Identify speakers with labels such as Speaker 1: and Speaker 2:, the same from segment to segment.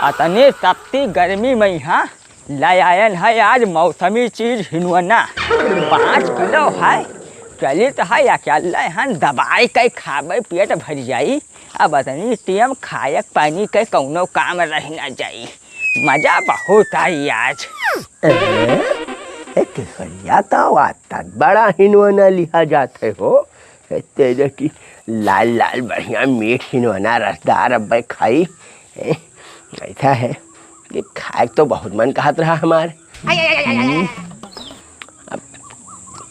Speaker 1: अतने तपती गर्मी में यहाँ लायन है आज मौसमी चीज हिनवना 5 किलो है चलिए तो है अकेला यहाँ दवाई कई खाबे पेट भर जाई। अब अतनी टेम खायक पानी के कौनो काम रह न जाई। मजा बहुत आई आज।
Speaker 2: केसरिया तो आता बड़ा हिनवना लिहा जाते हो। तेरे की लाल लाल बढ़िया मीठ हिनवना रसदार अब खाई। ऐसा है कि खाए तो बहुत मन कहत रहा हमारे। अब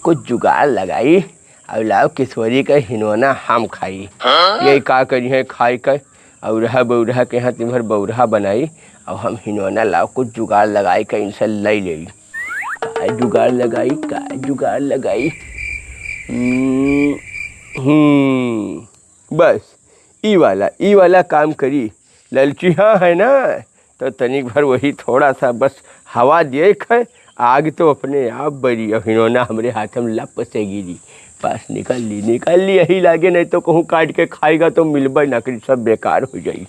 Speaker 2: कुछ जुगाड़ लगाई और लाओ किशोरी का हिनवना हम खाई। यही का करी है खाई कर और बौरहा के यहाँ तिम्हर बौरहा बनाई और हम हिनवना लाओ कुछ जुगाड़ लगाई कर इनसे ले ली। जुगाड़ लगाई बस ई वाला काम करी। ललची हाँ है ना तो तनिक भर वही थोड़ा सा बस हवा दिए खाए आग तो अपने आप बड़ी। और हिनोना हमारे हाथ में लप से गिरी पास निकाल ली यही लागे नहीं तो कहूँ काट के खाएगा तो मिलबा नकली सब बेकार हो जाई।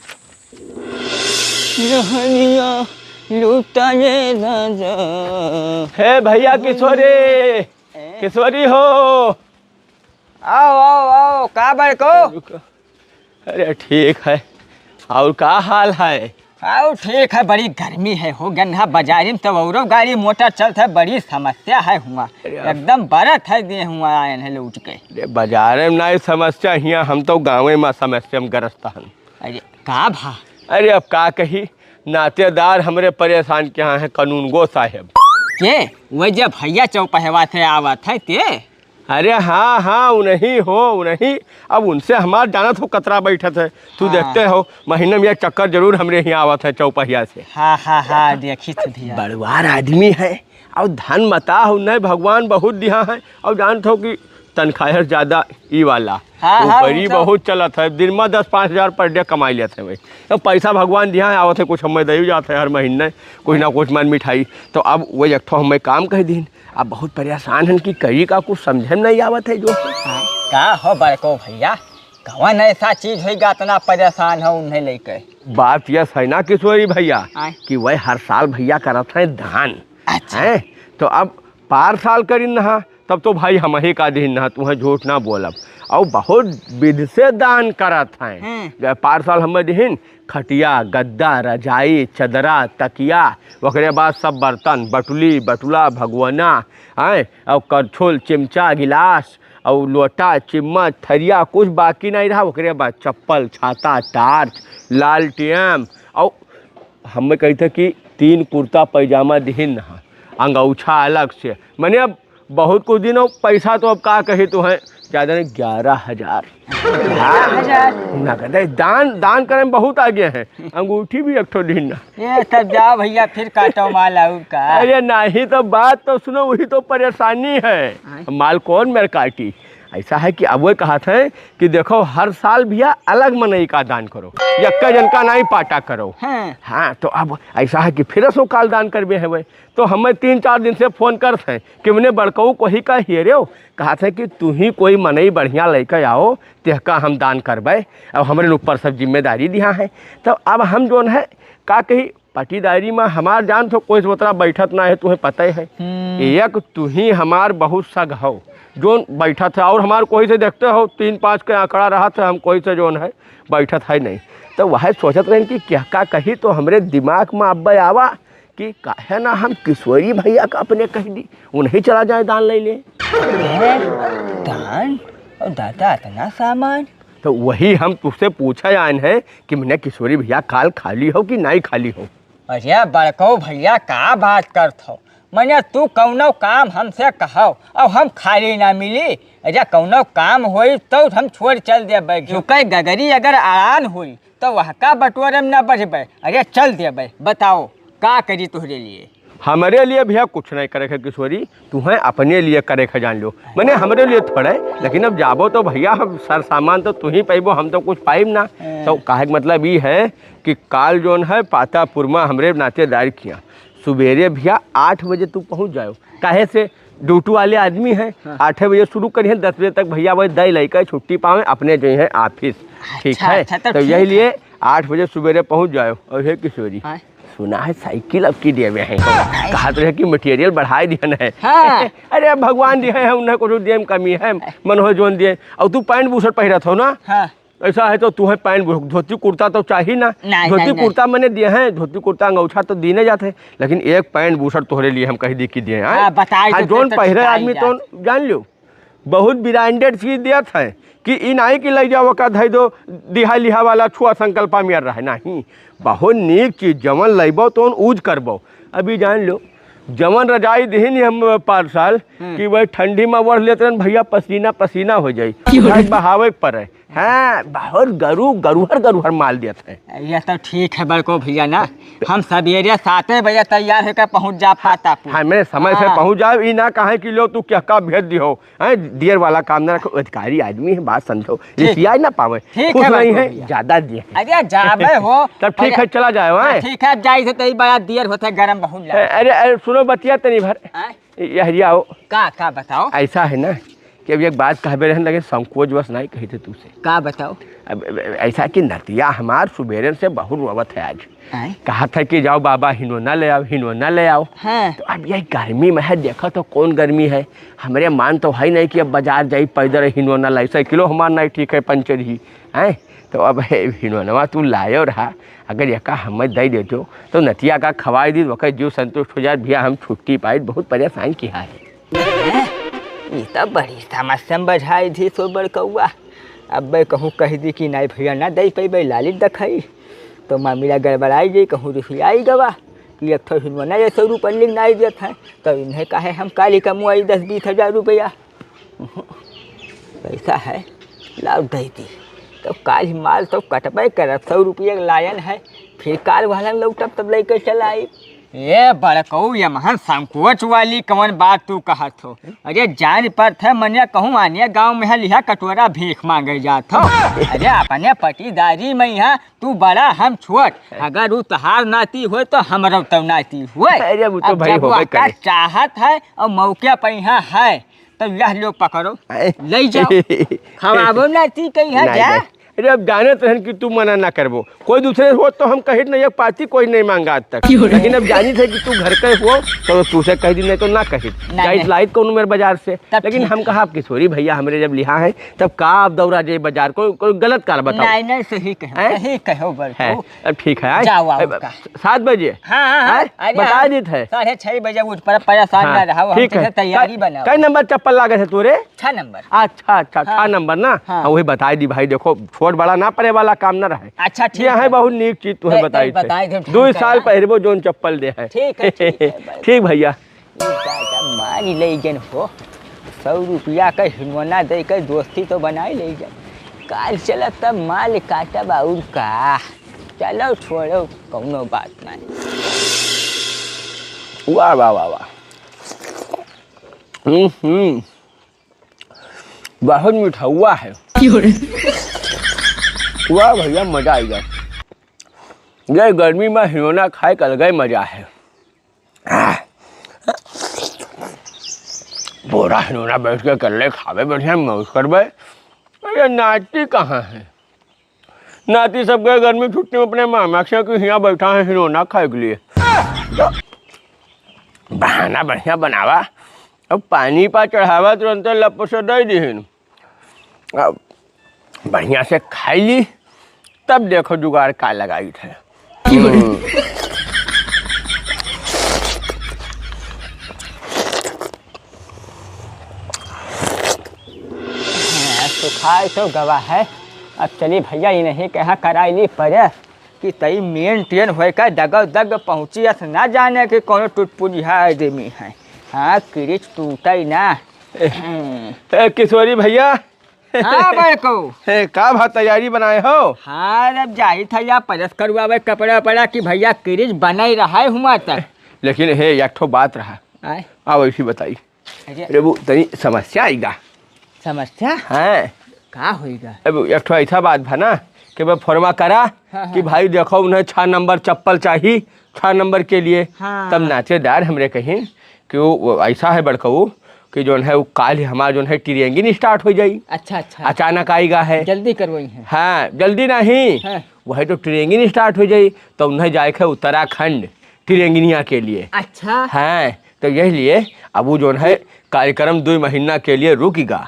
Speaker 2: है भैया किशोरी हो
Speaker 1: आओ का बार को।
Speaker 2: अरे ठीक है और का हाल है।
Speaker 1: आओ ठीक है बड़ी गर्मी है हो गन्हा बाजारी में तो औरो गाड़ी मोटर चलता है बड़ी समस्या है हुआ एकदम बरत है दे हुआ आए हैं लौट के।
Speaker 2: बाजार में ना समस्या हियाँ हम तो गाँव में समस्या में ग्रस्त हन।
Speaker 1: अरे का भा।
Speaker 2: अरे अब का कही नातेदार हमरे परेशान क्या है कानून गो साहेब
Speaker 1: के वही जब भैया चौपहवा थे आवत है ते।
Speaker 2: अरे हाँ उन्हीं अब उनसे हमार जाना तो कतरा बैठत है। तू देखते हो महीने में एक चक्कर जरूर हमरे यहाँ आवत है चौपहिया से।
Speaker 1: हाँ देखी थी
Speaker 2: बड़वार आदमी है और धन मता हो नहीं भगवान बहुत दिया है और जानते हो कि तनख्वाह ज्यादा ई वाला ऊपरी बहुत चलत है। दिन में 10-5 हज़ार पर डे कमाई लेते हैं भाई। तो पैसा भगवान दिया है आवत है कुछ हमें दे जाते हैं हर महीने कुछ ना कुछ मन मिठाई। तो अब वही एक हमें काम कह दिन अब बहुत परेशान हैं कि करी का कुछ समझे नहीं आवत है जो
Speaker 1: का हो बड़को भैया कौन ऐसा चीज होगा इतना परेशान हो उन्हें लेकर।
Speaker 2: बात यह है ना किशोरी भैया कि वह हर साल भैया करत है धान।
Speaker 1: अच्छा
Speaker 2: है तो अब पार साल करी नहा तब तो भाई हम ही का दिन नहा तुम्हें झूठ ना बोलब और बहुत विध से दान करत हैं। पार साल हमें दिन खटिया गद्दा रजाई चदरा तकिया ओकरे बाद सब बर्तन बटुला भगवाना हैं और करछुल चिमचा गिलास और लोटा चिम्मच थरिया कुछ बाकी नहीं रहा। ओकरे बाद चप्पल छाता टार्च लालटेन और हमें कहते कि 3 कुर्ता पैजामा दिहिन नहा अंगौछा अलग से। मैंने अब बहुत कुछ दिनों पैसा तो अब का कहे तो है ज़्यादा नहीं 11,000 नगद दान करे में बहुत आगे हैं। अंगूठी भी एक ठो दिन
Speaker 1: ये तब जाओ भैया फिर काटो माल आऊँ का।
Speaker 2: अरे नहीं तो बात तो सुनो वही तो परेशानी है माल कौन मेरे काटी। ऐसा है कि अब वो कहा था कि देखो हर साल भैया अलग मनई का दान करो यक्का जन का नहीं पाटा करो। हाँ तो अब ऐसा है कि फिर सो काल दान करबे है वह तो हमें 3-4 दिन से फ़ोन करते हैं कि मैंने बड़कऊ को ही का हिरे हो कहा था कि तू ही कोई मनई बढ़िया लेकर आओ तेहका हम दान करबे और हमारे ऊपर सब जिम्मेदारी दिया है। तो अब हम जो है का कही पटीदारी में हमार जान तो कोई उतना बैठत ना है तुम्हें पता ही है। एक तू ही हमार बहुत सग हो जो बैठा था और हमारे कोई से देखते हो 3-5 के आंकड़ा रहा था हम कोई से जो है बैठत है नहीं। तो वह सोचत रहे कि क्या का कही तो हमरे दिमाग में अब आवा कि काहे ना हम किशोरी भैया का अपने कह दी उन्हें चला जाए दान ले ले।
Speaker 1: दान और दादा इतना सामान
Speaker 2: तो वही हम तुझसे पूछा आए हैं कि मैंने किशोरी भैया काल खाली हो कि नहीं खाली हो।
Speaker 1: अरे बड़को भैया का बात करत हो मैंने तू कौनो काम हमसे कहो और हम खाली ना मिली। अरे कौनो काम होई तो हम छोड़ चल देबे झुके गगरी अगर आरान हुई तो वह का बटोरे में न बढ़बे। अरे चल देबे बताओ का करी तुहरे लिए।
Speaker 2: हमारे लिए भैया कुछ नहीं करे किशोरी तुम्हें अपने लिए करे जान लो मैंने हमारे लिए थोड़े लेकिन अब जाबो तो भैया हम सर सामान तो तू ही पैबो हम तो कुछ पाइब ना। तो कहे मतलब ये है कि काल जोन है पातापुर में हमरे नातेदार किया सुबेरे भैया 8 बजे तू पहुँच जाओ काहे से ड्यूटी वाले आदमी हैं।
Speaker 1: हाँ।
Speaker 2: 8 बजे शुरू करिए, 10 बजे तक भैया वही दे लेकर छुट्टी पावे अपने जो है ऑफिस। ठीक
Speaker 1: अच्छा,
Speaker 2: है,
Speaker 1: अच्छा,
Speaker 2: तो
Speaker 1: ठीक
Speaker 2: यही
Speaker 1: है।
Speaker 2: लिए 8 बजे सवेरे पहुंच जाओ। और हे किशोरी,
Speaker 1: हाँ।
Speaker 2: सुना है साइकिल अब की दिए हुए हैं, कहा तो है कि मटेरियल बढ़ाए दिए है।
Speaker 1: हाँ।
Speaker 2: अरे भगवान दिए हैं, उन्हें कुछ दिए में कमी है, मन हो जोन दिए। और तू पैंट बूशर्ट पहिरत हो ना,
Speaker 1: हाँ।
Speaker 2: ऐसा है तो तू है पैंट धोती कुर्ता तो चाहिए ना।
Speaker 1: नहीं,
Speaker 2: धोती
Speaker 1: नहीं,
Speaker 2: कुर्ता मैंने दिए हैं, धोती कुर्ता अंगौछा तो दीने जाते हैं, लेकिन एक पैंट बूशर्ट तोहरे लिए हम कहीं दी की दिए हैं।
Speaker 1: हाँ, बताई तो
Speaker 2: जोन
Speaker 1: तो
Speaker 2: पहिरे
Speaker 1: बताई
Speaker 2: आदमी तो जान लो बहुत ब्रांडेड चीज दियत है कि इ नहीं कि ले जाओ का धई दो दिहा लिहा वाला छुआ संकल्पा में रहे नहीं। बहुत नीक चीज जमन लेबो तो यूज करबो। अभी जान लो जमन रजाई दही हम 5 साल कि वही ठंडी में बढ़ लेते हैं भैया, पसीना पसीना हो जाई, बहावे पड़े। हाँ, बहुत गरुहर माल देते हैं।
Speaker 1: ये तो ठीक है बड़को भैया ना, हम सवेरे 7 बजे तैयार होकर पहुंच जा पाता।
Speaker 2: हाँ, मैं समय से पहुंच जाओ। ई ना कहे कि लो तू क्या भेज दियो है, दियर वाला काम ना रखो। अधिकारी आदमी है, बात समझो, रिसिया ना पावे।
Speaker 1: ठीक
Speaker 2: खुश
Speaker 1: है
Speaker 2: नहीं
Speaker 1: बड़को
Speaker 2: है,
Speaker 1: भैया।
Speaker 2: ज्यादा दिए।
Speaker 1: अरे जाबे हो
Speaker 2: तब ठीक है, चला जाओ। हैं?
Speaker 1: ठीक है, जाई से तई बड़ा देर होता है, गरम बहुत लगा।
Speaker 2: अरे सुनो बतिया तनी भर यही आओ।
Speaker 1: का बताओ।
Speaker 2: ऐसा है ना कि अब एक बात कहबे रहने लगे, संकोच बस नहीं कही थे तुझसे।
Speaker 1: का बताओ।
Speaker 2: अब ऐसा कि नतिया हमार सुबेरे से बहुत रोवत है आज। कहा था कि जाओ बाबा हिनोना ले आओ, हिनोना ले आओ।
Speaker 1: हाँ।
Speaker 2: तो अब यही गर्मी में है, देखो तो कौन गर्मी है। हमारे मान तो है नहीं कि अब बाजार जाई पैदल हिनोना लाई, 100 किलो हमार नहीं ठीक है, पंचर ही है। तो अब हिनोनवा तू लायो रहा, अगर यका हमें दे देते हो तो नतिया का खवाई दी वक्त जो संतुष्ट हो जाए। भैया हम छुट्टी पाई, बहुत परेशान किया है।
Speaker 1: ये तो बड़ी समस्या बझाई थी सो बड़कौआ। अब मैं कहूँ कह दी कि नहीं भैया ना दे पैबे लालित दखाई तो मामला गड़बड़ाई गई, कहूँ रुपयाई गवा कि एक हिनवना 100 रुपये लिख नहीं देते हैं। तो इन्हें कहे हम काली कमुआई 10-20 हज़ार रुपया पैसा है लाभ दे दी। तो काल माल तो कटबे कर 100 रुपये लायन है, फिर काल वाला लौटब तब लेकर चलाई। ये बड़कऊ ये महन संकोच वाली कौन बात तू कहत हो। अरे जान पर थे मनिया कहूँ आनिया गांव में लिहा कटोरा भीख मांगे जात हो। अरे अपने पटीदारी में यहाँ तू बड़ा हम छोट, अगर वो तहार नाती हो तो हमारा तो नाती हुए।
Speaker 2: अरे वो तो भाई होबे करे।
Speaker 1: चाहत है और मौके पर यहाँ है तो यह लोग पकड़ो ले जाओ, खवाबो नाती कहीं है जा।
Speaker 2: अरे अब जानत रहन कि तू मना ना करबो, कोई दूसरे हो तो हम कही नहीं, एक पाती कोई नहीं मांगा आज तक। लेकिन अब जानी थे कि तू घर के हो तो तू से कह दी, नहीं तो ना कही जाइत लाइत कौन मेरे बाजार से। लेकिन हम कहा किशोरी भैया हमरे जब लिहा है तब का अब दौरा जाए बाजार, कोई गलत काल बताओ।
Speaker 1: नहीं नहीं सही कहो बड़को।
Speaker 2: अब ठीक है,
Speaker 1: जाओ
Speaker 2: 7 बजे।
Speaker 1: हाँ,
Speaker 2: बता दी थे
Speaker 1: 6:30 बजे उठ पर परेशान ना रहो,
Speaker 2: ठीक है,
Speaker 1: तैयारी बनाओ।
Speaker 2: कई नंबर चप्पल लागे थे तोरे?
Speaker 1: 6 नंबर।
Speaker 2: अच्छा 6 नंबर ना। वही बता दी भाई, देखो छोट बड़ा ना पड़े वाला काम ना रहे।
Speaker 1: अच्छा ठीक
Speaker 2: है, बहुत नीक चीज तुम्हें बताई थे। 2 साल पहरबो जोन चप्पल दे है।
Speaker 1: ठीक है
Speaker 2: ठीक भैया।
Speaker 1: मारी ले जन हो 100 रुपया का हिनवना दे कर दोस्ती तो बनाई ले जन। काल चला तब माल काटा बाउर का, चलो छोड़ो कौनो बात नहीं।
Speaker 2: वाह वाह वाह वाह, बहुत मीठा हुआ है। वाह भैया, मजा आई गया। ये गर्मी में हिनोना खाए का अलग ही मजा है। बोरा हिनोना बैठ के कर ले खावे बढ़िया मौज करबे। अरे नाती कहाँ है? नाती सब गए गर्मी छुट्टी में अपने मामा के कि यहाँ बैठा है हिनोना खाए के लिए। तो बहाना बढ़िया बनावा, अब पानी पा चढ़ावा तुरंत लप से दे दीन, अब बढ़िया से खाई ली, तब देखो जुगाड़ का लगाई थे।
Speaker 1: सुखाए तो गवा है। अब चली भैया ये नहीं कहा कराई ली पड़े कि तई मेन ट्रेन होकर दग पहुँची ना जाने कि कौन टूटपुजी है आदमी है। हाँ क्रिच टूटा ही ना।
Speaker 2: किशोरी भैया।
Speaker 1: हाँ बड़को
Speaker 2: का भाव तैयारी बनाए हो?
Speaker 1: हाँ अब जाही था या परस करवावे कपड़ा पड़ा कि भैया क्रिच बना ही रहा है हुआ तक।
Speaker 2: लेकिन हे एक ठो बात रहा, आओ ऐसी बताई। अरे वो तनी समस्या आएगा।
Speaker 1: समस्या?
Speaker 2: हाँ
Speaker 1: का होएगा?
Speaker 2: अब एक ठो ऐसा बात भा ना कि मैं फॉर्मा करा कि भाई देखो उन्हें 6 नंबर चप्पल चाहिए 6 नंबर के लिए। तब नाचेदार हमरे कहीं कि वो ऐसा है बड़कऊ कि जो है वो काल हमारा जो है ट्रेनिंग स्टार्ट हो जाई।
Speaker 1: अच्छा अच्छा,
Speaker 2: अचानक आएगा है।
Speaker 1: जल्दी करवाई है।
Speaker 2: हाँ जल्दी नहीं
Speaker 1: हाँ।
Speaker 2: वही तो ट्रेनिंग स्टार्ट हो जाई तो उन्हें जाए है उत्तराखंड ट्रेनिंग के लिए।
Speaker 1: अच्छा
Speaker 2: हाँ तो यही लिए अब वो जो है कार्यक्रम 2 महीना के लिए रुकेगा।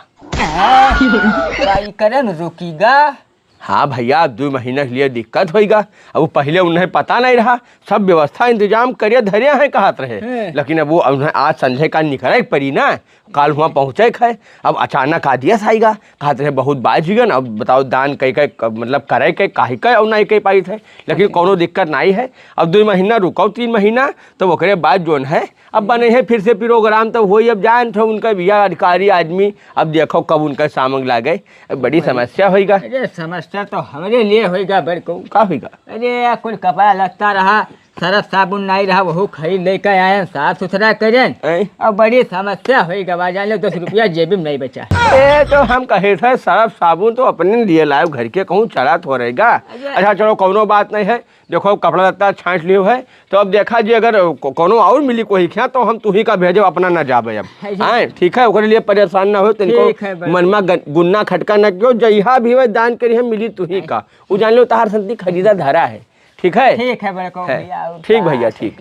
Speaker 1: कार्यक्रम रुकेगा?
Speaker 2: हाँ भैया 2 महीने के लिए दिक्कत होएगा। अब वो पहले उन्हें पता नहीं रहा, सब व्यवस्था इंतजाम करिए धरिया है कहत रहे, लेकिन अब वो उन्हें आज संजय का निकले पड़ी ना, काल वहाँ पहुँचे है। अब अचानक आदियस आएगा कहत रहे बहुत बाज गन। अब बताओ दान कई मतलब करे के काहे के और नहीं कह पाई थे, लेकिन कोनो दिक्कत नहीं है। अब 2 महीना रुको 3 महीना तो ओकरे बाद जो है अब बने है फिर से प्रोग्राम तो वही। अब जान थे उनका भैया अधिकारी आदमी, अब देखो कब उनका सामंग लागे, बड़ी समस्या होएगा।
Speaker 1: अरे समस्या तो हमारे लिए होएगा बड़को।
Speaker 2: का होएगा?
Speaker 1: अरे कुल कपड़ा लगता रहा, सरफ साबुन नहीं रहा, वो खरीद लेकर आए, साफ सुथरा करें और बड़ी समस्या होएगा। बाजार ले 10 रुपया जेब में नहीं बचा।
Speaker 2: ए तो हम कहे थे सरफ साबुन तो अपने लिए लाए, घर के कहूँ चला तो रहेगा। अच्छा चलो कोनो बात नहीं है, देखो कपड़ा लत्ता छाँट लियो है तो अब देखा जी अगर कोनो और मिली कोई क्या तो हम तू ही का भेजो, अपना न जाबे अब। हाँ ठीक है, ओकरे लिए परेशान ना हो, तिनको मनमा गुन्ना खटका न क्यों, जइहा भी वह दान करी हम मिली तू ही का, वो जान लो तहार संति खरीदा धरा है। ठीक है
Speaker 1: ठीक है बड़को भैया।
Speaker 2: ठीक भैया ठीक।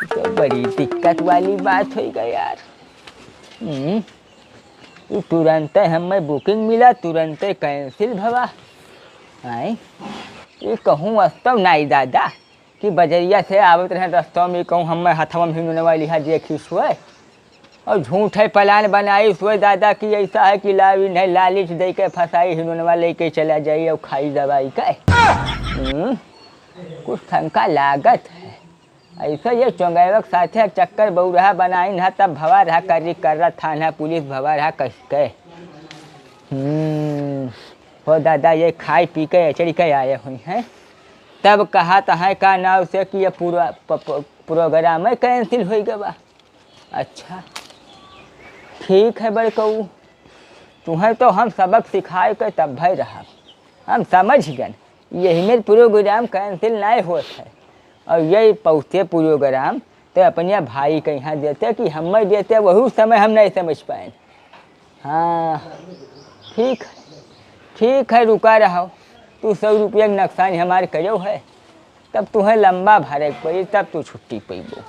Speaker 1: तो बड़ी दिक्कत वाली बात होगा यार। तुरंत हमें बुकिंग मिला, तुरंत कैंसिल भवा। आए ये कहूँ वास्तव नहीं दादा कि बजरिया से आवत रहे रास्तों में कहूँ हमें हथवा में हिंगने वाली है देखी सोए और झूठे प्लान बनाई सोए दादा कि ऐसा है कि लावी नहीं लालच दे के फंसाई हिंगनवा लेके चला जाइए और खाई दवाई का। कुछ शंका लागत है ऐसा। ये चौंगैवक साथे चक्कर बहु रहा बनाई ना तब भवा रहा कर रहा थाना पुलिस भवा रहा कह के। हो दादा ये खाई पी के चढ़ के आए हुई हैं, तब कहा तो है का नाव से कि ये पूरा प्रोग्राम है कैंसिल हो गया। अच्छा ठीक है बड़कऊ, तुम्हें तो हम सबक सिखाए के तब भाई रहा, हम समझ गए यही में प्रोग्राम कैंसिल नहीं होता है। और यही पहुँचते प्रोग्राम तो अपने भाई के यहाँ देते कि हमें देते, वही समय हम नहीं समझ पाए। हाँ ठीक है रुका रहो, तू 100 रुपया नुकसान हमारे करो है, तब तुम्हें लंबा भरे पड़ी, तब तू छुट्टी पैबो।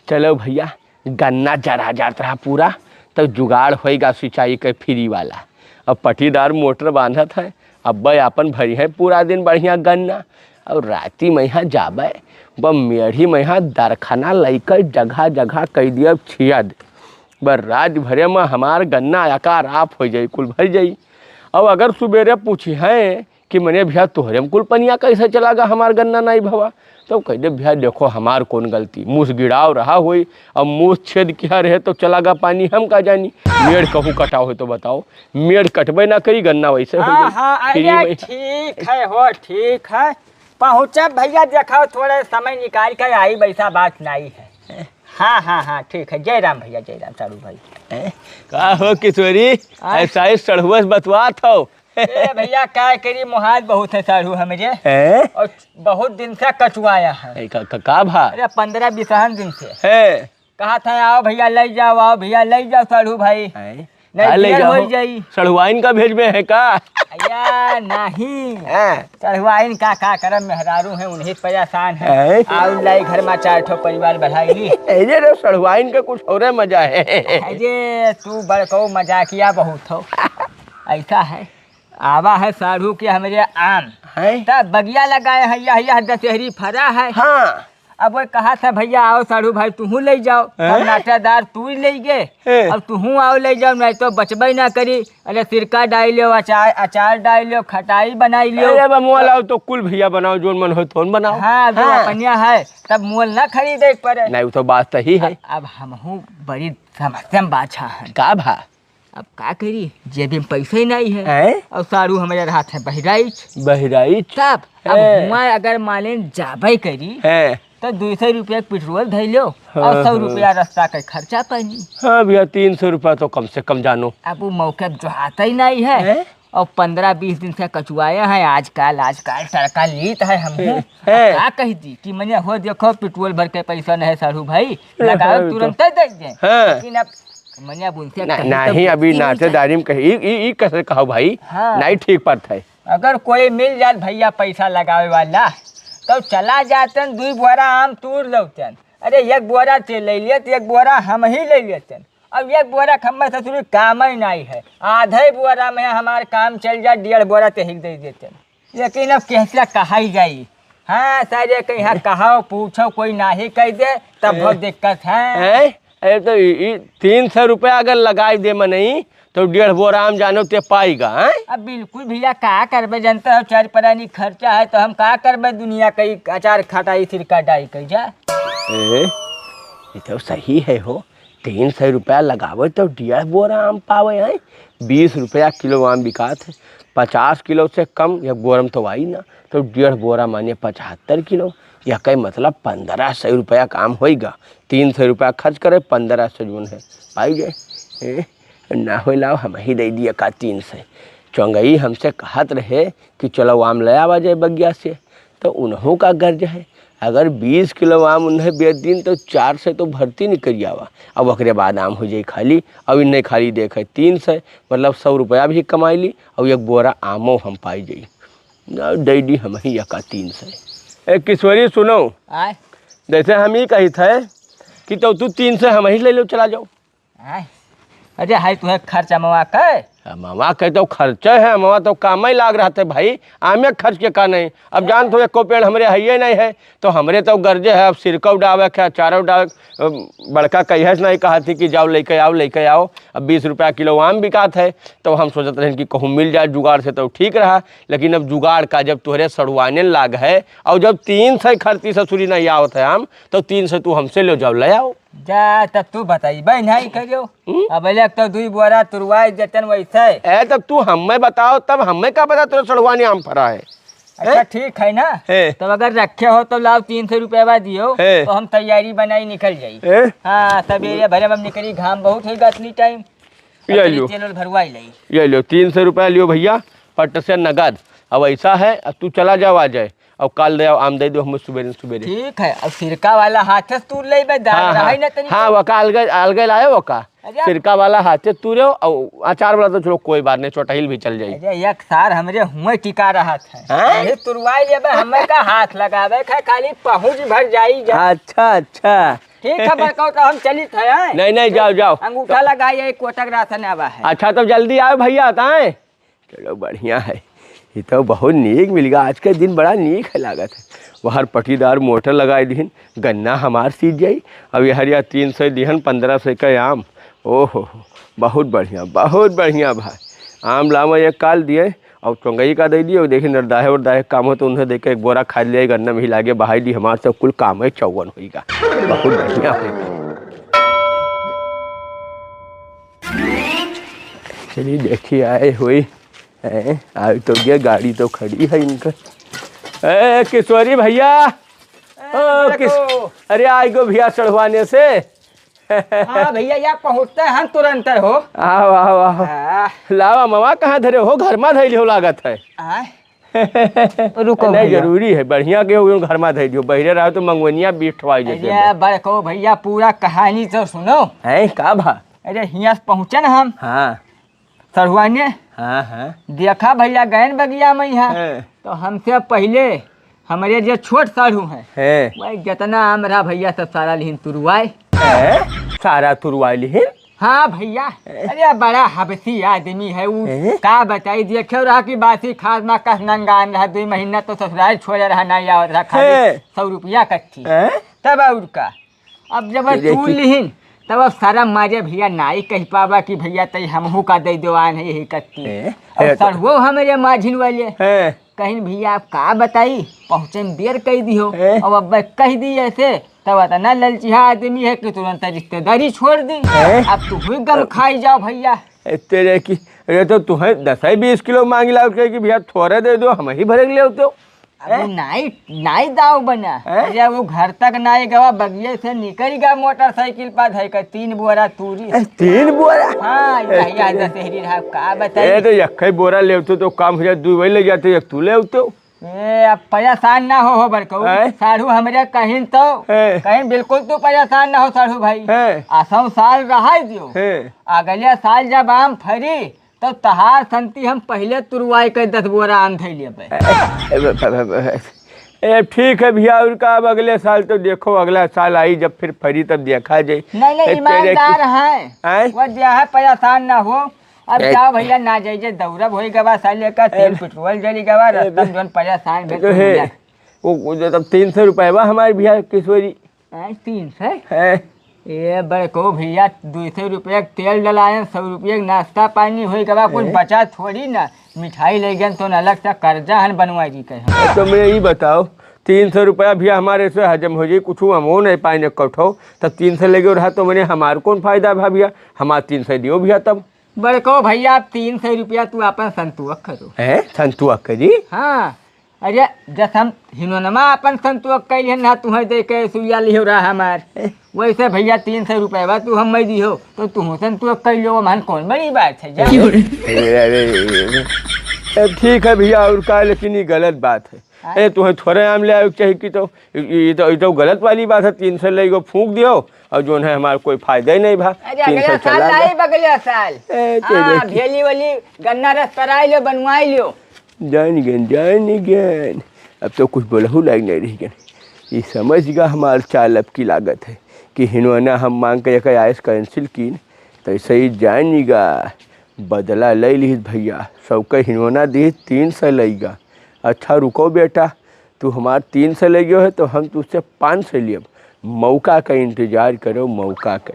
Speaker 2: चलो भैया गन्ना जरा जात रहा पूरा, तो जुगाड़ होएगा सिंचाई के फ्री वाला। अब पटीदार मोटर बांधत है, अब भाई अपन भरी है पूरा दिन बढ़िया गन्ना, और राती में यहाँ जाबे ब मेढ़ी में यहाँ दरखाना लेकर जगह जगह कह दिया छियद, बर रात भरे में हमार गन्ना आकार आप हो जाई कुल भर जाई। अब अगर सुबेरे पूछी है कि मैंने भैया तोहरे में कुल पनिया कैसे चला गा हमार गन्ना नहीं भवा, तो कह दे भैया देखो हमार कौन गलती, मूस गिड़ाव रहा हुई, अब मूस छेद किया रहे तो चला गा पानी, हम का जानी। मेड़ कहूँ कटाओ हो तो बताओ, मेड़ कटबे ना करी गन्ना वैसे हो।
Speaker 1: ठीक है हो ठीक है, पहुँचा भैया देखा थोड़े समय निकाल कर आई, वैसा बात नहीं है। हाँ ठीक है, जय राम भैया, जय राम सारू भाई।
Speaker 2: का हो किशोरी ऐसा ही सड़हुआ बतवात हो?
Speaker 1: भैया क्या करी, मुहाल बहुत है सारू हमें, और बहुत दिन से कटवाया है।
Speaker 2: का भा?
Speaker 1: अरे 15-20 दिन से
Speaker 2: है।
Speaker 1: कहा था आओ भैया ले जाओ, आओ भैया ले जाओ सारू भाई, नहीं हो जाई।
Speaker 2: सड़हुआइन का भेज में है का?
Speaker 1: या नहीं सड़हुआइन का करम मेहरारू है, उन्हीं परेशान है। आओ लाई घर में 4 ठो परिवार बढ़ाई।
Speaker 2: अरे सड़हुआइन का कुछ और मजा है।
Speaker 1: अरे तू बड़को मजाकिया बहुत हो। ऐसा है आवा है साढ़ू के हमारे आम है, तब बगिया लगाए हैं, यह दशहरी फरा है।
Speaker 2: हाँ
Speaker 1: अब वो कहा था भैया आओ साढ़ू भाई तू ले जाओ, नाटादार तू ले गए, अब तू आओ ले जाओ, नहीं तो बचबे ना करी। अरे सिरका डाल लो, अचार डाल लो, खटाई बनाई लो।
Speaker 2: अरे मोल आओ तो कुल भैया बनाओ, जोन मन हो तो बनाओ।
Speaker 1: हाँ जो अपनिया है तब मोल ना खरीदे पड़े।
Speaker 2: नहीं तो बात सही है।
Speaker 1: अब हम बड़ी समस्या में बाछा है
Speaker 2: का भा,
Speaker 1: अब का करी, जेब में पैसे ही नहीं है, और सारू हमारे हाथ है बहराइच। तब अब हुआ अगर मालेन जाबे करी तो 200 रुपया पेट्रोल धै लो, और 100 रुपया रास्ता का खर्चा पानी।
Speaker 2: हाँ भैया 300 रुपया तो कम से कम जानो।
Speaker 1: अब वो मौके जो आता ही नहीं है, और 15-20 दिन से कचुआए हैं। आजकल तड़का लीत है हम
Speaker 2: है।
Speaker 1: क्या कही थी कि मैंने हो देखो पेट्रोल भर के पैसा नहीं सारू भाई लगाओ तुरंत दे दे।
Speaker 2: हाँ।
Speaker 1: लेकिन अब मैंने अब उनसे कही तो
Speaker 2: नहीं अभी
Speaker 1: बेइज्जती नहीं
Speaker 2: नातेदारी में कही ई कैसे कहो भाई।
Speaker 1: हाँ।
Speaker 2: नहीं ठीक पड़ता है।
Speaker 1: अगर कोई मिल जाए भैया पैसा लगावे वाला तो चला जातन 2 बोरा आम तोड़ लौतन। अरे 1 बोरा ते ले लिए तो 1 बोरा हम ही ले लेते। अब 1 बोरा खम्मा ससुर काम ही नहीं है। आधे बोरा में हमारा काम चल जाए 1.5 बोरा ते हिल दे देते। लेकिन अब कैसा कहा ही जाई। हाँ सारे कहीं हाँ कहो पूछो कोई नहीं कह दे तब बहुत दिक्कत है।
Speaker 2: अरे तो 300 रुपया अगर लगाई दे नहीं तो 1.5 बोरा आम जानो ते पाएगा।
Speaker 1: अब बिल्कुल भैया क्या करबे जानते हो चार परानी खर्चा है तो हम क्या करबे दुनिया कई अचार खटाई सिरका डाई कही जा।
Speaker 2: ये तो सही है हो 300 रुपया लगावे तो 1.5 बोरा आम पावे हैं। 20 रुपया किलो आम बिकात है। 50 किलो से कम 1 बोरा में तो आई ना तो 1.5 बोरा माने 75 किलो या कई मतलब 1500 रुपया काम होएगा। 300 रुपया खर्च करे 1500 जोन है पाई जाए। ना हो लाओ हम ही दे दिया का 300। चौंगई हमसे कहत रहे कि चलो आम ले आवा जाए बगिया से तो उन्हों का गर्ज है। अगर 20 किलो आम उन्हें बेच दिन तो 4 से तो भर्ती नहीं करी आवा। अब ओकरे बाद आम हो जाए खाली। अब इन्हें खाली देखे 300 मतलब 100 रुपया भी कमाई ली और 1 बोरा आमो हम पाई जाई दे दी हम ही का 300। किशोरी सुनो जैसे हम ही कही थे कि तो तू 300 हम ही ले लो चला जाओ।
Speaker 1: अरे हाय तुम्हें खर्चा मवा के
Speaker 2: मामा कहे तो खर्चे है मामा तो काम ही लाग रहा थे भाई। आमे खर्च के का नहीं। अब जान तो एको पेड़ हमरे है नहीं है तो हमरे तो गर्जे है। अब सिरका उड़ावे क्या अचार उड़ावे बड़का कहियस नहीं कहा थी कि जाओ लेके आओ। अब 20 रुपया किलो आम बिकात है तो हम सोचते रहे कि कहूँ मिल जाए जुगाड़ से तो ठीक रहा। लेकिन अब जुगाड़ का जब तुहरे सड़ुआने लाग है और जब 300 खर्ची ससुरी नहीं आवत है आम तो 300 तू हमसे ले जाओ ले आओ
Speaker 1: जा। तब तू बताई भाई नहीं करियो अब तो 2 बोरा तुरवाई जतन वैसे
Speaker 2: तब तू हमें बताओ तब हमें क्या पता तेरे सड़ुआने आम फरा है।
Speaker 1: अच्छा ठीक है ना तब अगर रखे हो तो लाओ 300 रुपया दियो तो हम तैयारी बनाई निकल जाई। हाँ सवेरे भरे हम निकली घाम बहुत है गतनी टाइम भरवाई ली।
Speaker 2: ये लो 300 रुपया लियो भैया पट से नगद। अब ऐसा है अब तू चला जाओ आ जाए और कल दे आम दे दो हम सुबह
Speaker 1: ठीक है। अब सिरका वाला हाथ से तू ले
Speaker 2: हाँ वका अलगे लाए वका सिरका वाला हाथ से तू रहो और अचार वाला तो चलो कोई बात नहीं छोटा भी चल जाए।
Speaker 1: एक सार हमरे हुए टिका रहा था तुरवाई लेबे हमें का हाथ लगावे खाली पहुंच भर जाई जा।
Speaker 2: अच्छा
Speaker 1: ठीक है बड़का तो हम चली थे।
Speaker 2: नहीं जाओ
Speaker 1: अंगूठा लगाइए कोटक राशन आवा है।
Speaker 2: अच्छा तो जल्दी आओ भैया बताएं। चलो बढ़िया है ये तो बहुत नीक मिल गया। आज के दिन बड़ा नीक है लागत है। वहाँ पटीदार मोटर लगाए दिन गन्ना हमार सीज जाई। अब यह 300 दिहन 1500 का आम। ओहो बहुत बढ़िया भाई। आम लावा एक काल दिए और चौंगई का दे दिए और देखिए नरदाहे और दाहे काम हो तो उन्हें देखे 1 बोरा खा लिया गन्ना में ही लागे बहाई दी हमारे सब कुल काम है 54 होगा। बहुत बढ़िया है। चलिए देखिए आए हुई आज तो ये गाड़ी तो खड़ी है इनका। किशोरी भैया अरे आई गो भैया चढ़वाने से।
Speaker 1: हाँ भैया यहाँ पहुँचते हैं तुरंत हो।
Speaker 2: आओ लावा मामा कहाँ धरे हो घर में धैल हो लागत है।
Speaker 1: रुको
Speaker 2: नहीं जरूरी है बढ़िया के हो घर में धैल बहरे रहो तो मंगवनिया बिठवाई जैसे।
Speaker 1: बड़को भैया पूरा कहानी तो सुनो
Speaker 2: है का भा।
Speaker 1: अरे यहाँ से पहुँचे ना हम सरुआने।
Speaker 2: हाँ
Speaker 1: देखा भैया गए बगिया में यहाँ तो हमसे पहले हमारे जो छोट साढ़ू है वही जितना आम रहा भैया सब सारा लिहिन तुरवाए।
Speaker 2: सारा तुरवाए लिहिन।
Speaker 1: हाँ भैया अरे बड़ा हबसी आदमी है वो का बताई देखो रहा कि बासी खास ना कस नंगान रहा 2 महीना तो ससुराल छोड़े रहा नहीं आवत रहा खाली 100 रुपया कट्ठी तब उनका। अब जब तू लिहिन तब अब सारा मारे भैया नाई कह पावा कि भैया तई हमहू का दे दो आन है यही कत्ती। और सरवो हमारे माझिन वाले कहीं भैया आप का बताई पहुँचे देर कह दी हो और अब कह दी ऐसे तब इतना ललचिहा आदमी है कि तुरंत रिश्तेदारी छोड़ दी। अब तू ही गम खाई जाओ भैया।
Speaker 2: तेरे की अरे तो तुम्हें 10-20 किलो मांग ला कि भैया थोड़े दे दो हम ही भरे ले तो
Speaker 1: अब नाई दाव बना। अरे वो घर तक नाई गवा, बगिए से निकल गया मोटरसाइकिल पर धई कर 3 बोरा तूरी।
Speaker 2: 3 बोरा?
Speaker 1: हाँ यही दशहरी रहा का बताइए।
Speaker 2: तो यक्के बोरा ले तो काम हो जाए, 2 वही ले जाते, एक तू ले तो।
Speaker 1: अब परेशान ना हो बड़कऊ साढ़ू हमरे कहीं तो कहीं बिल्कुल तू परेशान ना हो साढ़ू भाई। असम साल रहा दियो, अगले साल जब आम फरी तो तहार संती हम पहले तुरवाई के 10 बोरा आम थे लिए।
Speaker 2: ठीक है भैया, और का अब अगले साल तो देखो, अगला साल आई जब फिर फरी तब देखा जाए।
Speaker 1: नहीं ईमानदार है वो दिया है, परेशान ना हो। अब जाओ भैया ना जाइए, दौड़ब हो गवा साले का, तेल पेट्रोल जली गवा, रस्तम जोन परेशान
Speaker 2: वो तब 300 रुपये बा हमारे भैया किशोरी।
Speaker 1: 300 है ये बड़को भैया, 200 रुपये तेल डलाए, 100 रुपये नाश्ता पानी हो गवा, कुछ बचा थोड़ी ना। मिठाई ले गए तो अलग से कर्जा हन बनवाई जी कहे।
Speaker 2: तो मैं यही बताओ, 300 रुपया भैया हमारे से हजम हो जाए, कुछ हमो नहीं पाएंगे कठो, तब 300 लगे रहा तो मैंने हमारे कौन फायदा भा भैया, हमारे 300 दियो भैया तब।
Speaker 1: बड़को भैया आप 300 रुपया तू अपन संतुक करो।
Speaker 2: है संतुक करी?
Speaker 1: हाँ अरे जस हम हिनोनमा अपन संतुक कैलिए ना, तुम्हें दे के सुइया लियो रहा हमार, वैसे भैया 300 रुपये तू हम मैं दियो तो तुम संतुक कर लो, मन कौन बड़ी बात है।
Speaker 2: ठीक है भैया, और का, लेकिन ये गलत बात है। तुम्हें थोड़े आम ले आयो चाहिए कि तो ये तो गलत वाली बात है। 300 ले गो फूंक दियो और जो है हमारा कोई फायदा ही नहीं भा।
Speaker 1: अगले साल लाई, बगले साल भेली वाली गन्ना रस कराई लो, बनवाई लो।
Speaker 2: जान गए अब तो कुछ बोलहू लाग नहीं रही गन। ये समझ गया हमार चाल अब की लागत है कि हिनवाना हम मांग के एक आयस कैंसिल की, तो ऐसे ही जानिएगा बदला ले ली भैया, सबके हिनवाना दी 300 लेगा। अच्छा रुको बेटा, तू हमार 300 ले गयो है तो हम तुझसे 500 लिए। मौका का इंतजार करो, मौका का।